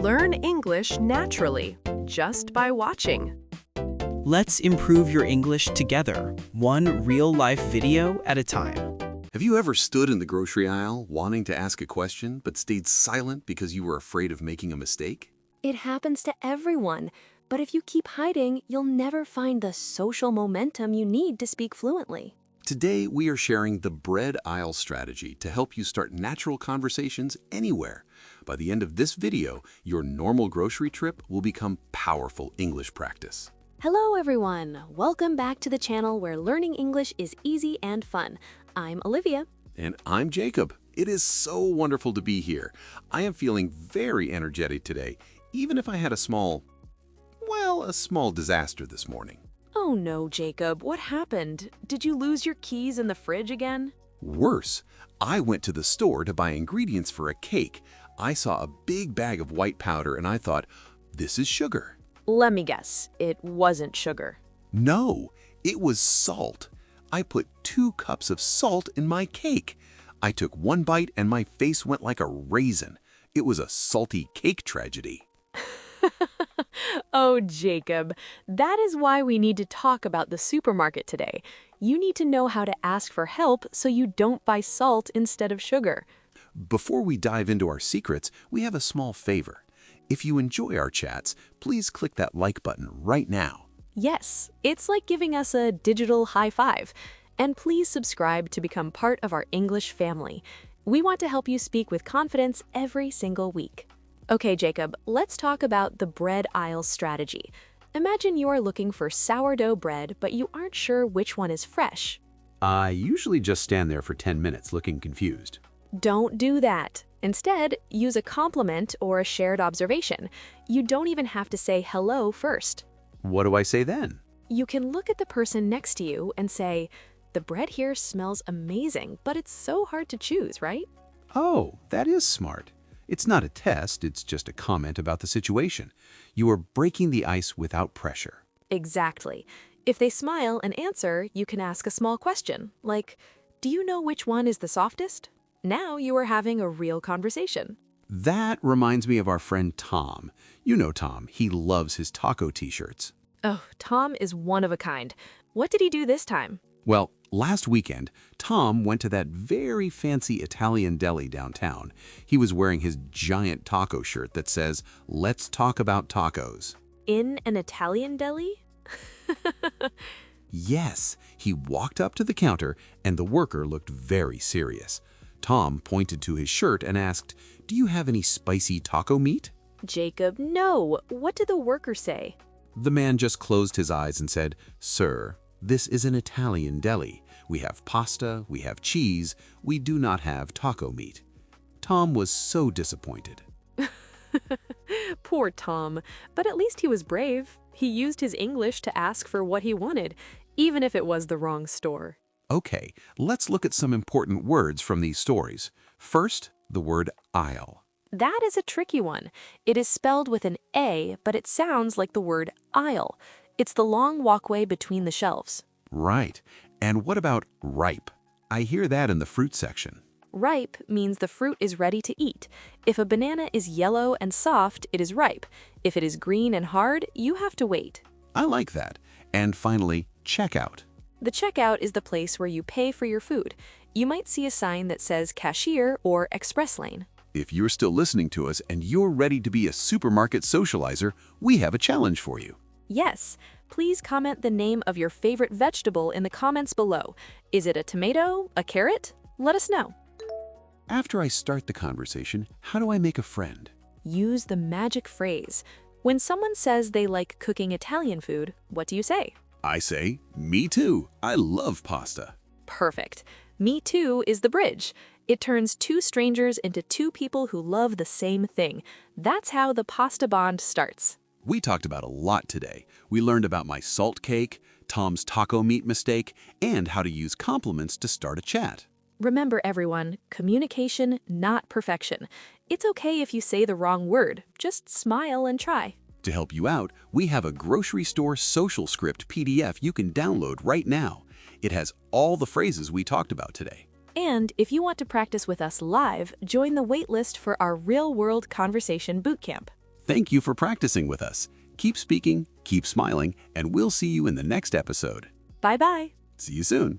Learn English naturally, just by watching. Let's improve your English together, one real-life video at a time. Have you ever stood in the grocery aisle wanting to ask a question but stayed silent because you were afraid of making a mistake? It happens to everyone, but if you keep hiding, you'll never find the social momentum you need to speak fluently. Today, we are sharing the bread aisle strategy to help you start natural conversations anywhere. By the end of this video, your normal grocery trip will become powerful English practice. Hello everyone! Welcome back to the channel where learning English is easy and fun. I'm Olivia. And I'm Jacob. It is so wonderful to be here. I am feeling very energetic today, even if I had a small disaster this morning. Oh no, Jacob, what happened? Did you lose your keys in the fridge again? Worse, I went to the store to buy ingredients for a cake. I saw a big bag of white powder and I thought, this is sugar. Let me guess, it wasn't sugar. No, it was salt. I put 2 cups of salt in my cake. I took one bite and my face went like a raisin. It was a salty cake tragedy. Oh, Jacob, that is why we need to talk about the supermarket today. You need to know how to ask for help so you don't buy salt instead of sugar. Before we dive into our secrets, we have a small favor. If you enjoy our chats, please click that like button right now. Yes, it's like giving us a digital high five. And please subscribe to become part of our English family. We want to help you speak with confidence every single week. Okay, Jacob, let's talk about the bread aisle strategy. Imagine you are looking for sourdough bread, but you aren't sure which one is fresh. I usually just stand there for 10 minutes looking confused. Don't do that. Instead, use a compliment or a shared observation. You don't even have to say hello first. What do I say then? You can look at the person next to you and say, "The bread here smells amazing, but it's so hard to choose, right?" Oh, that is smart. It's not a test, it's just a comment about the situation. You are breaking the ice without pressure. Exactly. If they smile and answer, you can ask a small question, like, "Do you know which one is the softest?" Now you are having a real conversation. That reminds me of our friend Tom. You know Tom, he loves his taco t-shirts. Oh, Tom is one of a kind. What did he do this time? Well, last weekend, Tom went to that very fancy Italian deli downtown. He was wearing his giant taco shirt that says, "Let's talk about tacos." In an Italian deli? Yes, he walked up to the counter and the worker looked very serious. Tom pointed to his shirt and asked, "Do you have any spicy taco meat?" Jacob, no. What did the worker say? The man just closed his eyes and said, "Sir, this is an Italian deli. We have pasta, we have cheese, we do not have taco meat." Tom was so disappointed. Poor Tom. But at least he was brave. He used his English to ask for what he wanted, even if it was the wrong store. Okay, let's look at some important words from these stories. First, the word aisle. That is a tricky one. It is spelled with an A, but it sounds like the word aisle. It's the long walkway between the shelves. Right. And what about ripe? I hear that in the fruit section. Ripe means the fruit is ready to eat. If a banana is yellow and soft, it is ripe. If it is green and hard, you have to wait. I like that. And finally, checkout. The checkout is the place where you pay for your food. You might see a sign that says cashier or express lane. If you're still listening to us and you're ready to be a supermarket socializer, we have a challenge for you. Yes, please comment the name of your favorite vegetable in the comments below. Is it a tomato? A carrot? Let us know. After I start the conversation, how do I make a friend? Use the magic phrase. When someone says they like cooking Italian food, what do you say? I say, "Me too. I love pasta." Perfect. Me too is the bridge. It turns 2 strangers into 2 people who love the same thing. That's how the pasta bond starts. We talked about a lot today. We learned about my salt cake, Tom's taco meat mistake, and how to use compliments to start a chat. Remember everyone, communication, not perfection. It's okay if you say the wrong word. Just smile and try. To help you out, we have a grocery store social script PDF you can download right now. It has all the phrases we talked about today. And if you want to practice with us live, join the waitlist for our Real-World Conversation Bootcamp. Thank you for practicing with us. Keep speaking, keep smiling, and we'll see you in the next episode. Bye-bye. See you soon.